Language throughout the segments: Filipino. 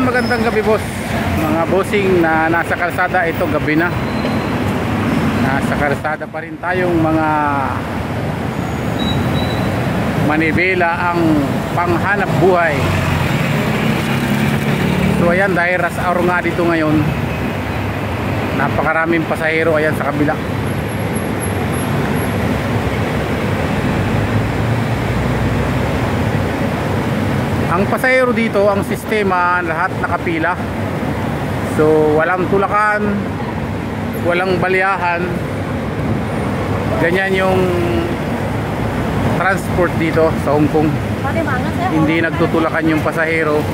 magandang gabi boss. Mga bossing na nasa kalsada, ito gabi na. Nasa kalsada pa rin tayong mga manibela ang panghanap buhay. So ayan, dahil rush hour nga dito ngayon, napakaraming pasahero ayan sa kabila. Ang pasahero dito, ang sistema, lahat nakapila. So walang tulakan, walang baliyahan. Ganyan yung transport dito sa Hong Kong. Hindi nagtutulakan yung pasahero,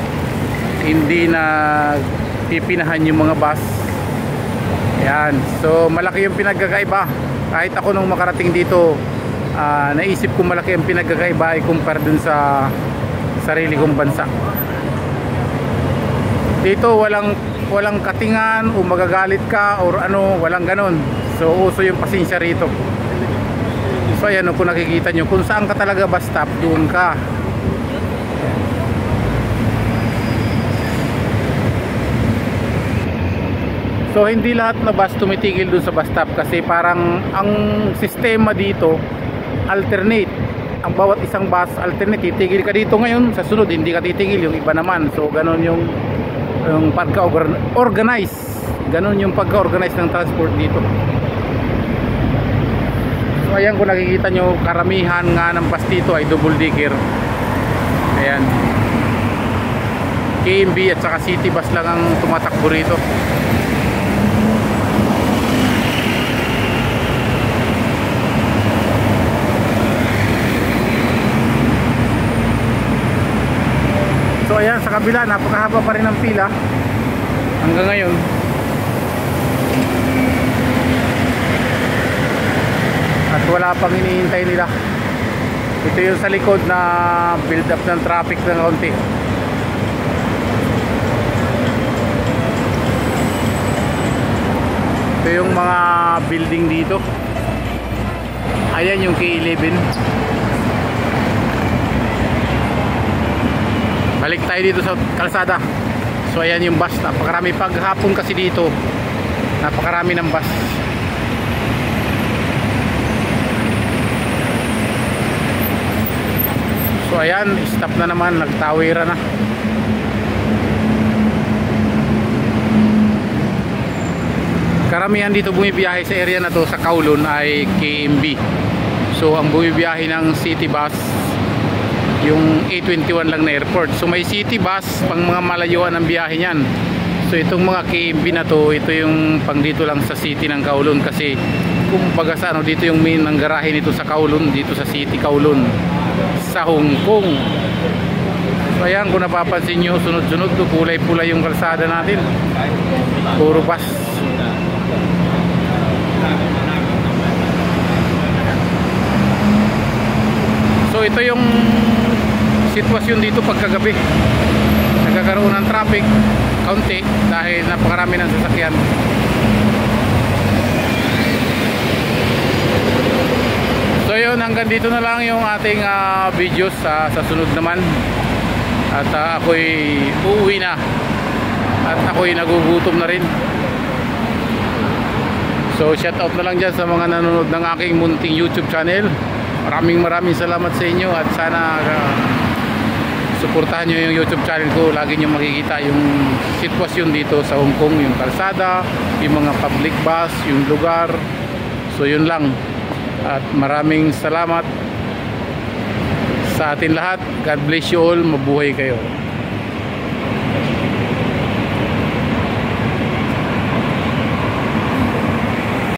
hindi nagpipinahan yung mga bus. Yan. So malaki yung pinagkakaiba. Kahit ako nung makarating dito, naisip ko malaki ang pinagkakaiba kumpara dun sa sarili kong bansa. Dito walang katingan o magagalit ka or ano, walang ganon. So uso yung pasensya rito. So ayan, kung nakikita nyo, kung saan ka talaga bus stop, doon ka. So hindi lahat na bus tumitigil doon sa bus stop kasi parang ang sistema dito alternate. Ang bawat isang bus alternate, titigil ka dito ngayon, sa sunod hindi ka titigil yung iba naman. So ganon yung pagka-organize. Ganon yung pagka-organize ng transport dito. So ayan, kung nakikita nyo, karamihan nga ng bus dito ay double decker. Ayan, KMB at saka city bus lang ang tumatakbo rito. So ayan, sa kabila napakahaba pa rin ang pila hanggang ngayon. At wala pang hinihintay nila. Ito yung sa likod na build up ng traffic ng kaunti. Ito yung mga building dito. Ayan yung K11. Balik tayo dito sa kalsada. So ayan yung bus, napakarami. Paghapon kasi dito napakarami ng bus. So ayan, stop na naman, nagtawira na. Karamihan dito bumibiyahe sa area na to sa Kowloon ay KMB. So ang bumibiyahe ng city bus yung A21 lang na airport. So may city bus pang mga malayuan ang biyahe niyan. So itong mga KMB na to, ito yung pang dito lang sa city ng Kowloon. Kasi kumbaga sa ano, dito yung main ng garahe nito sa Kowloon, dito sa city Kowloon sa Hong Kong. So ayan, kung napapansin nyo, sunod-sunod to, kulay-pulay yung kalsada natin, puro bus. So ito yung sitwasyon dito pagkagabi. Nagkakaroon ng traffic kaunti dahil napakarami ng sasakyan. So yun, hanggang dito na lang yung ating videos. Sa sunod naman. At ako'y uuwi na. At ako'y nagugutom na rin. So shout out na lang dyan sa mga nanonood ng aking munting YouTube channel. Maraming salamat sa inyo. At sana suportahan nyo yung YouTube channel ko. Lagi nyo makikita yung sitwasyon dito sa Hong Kong, yung kalsada, yung mga public bus, yung lugar. So yun lang. At maraming salamat sa atin lahat. God bless you all. Mabuhay kayo.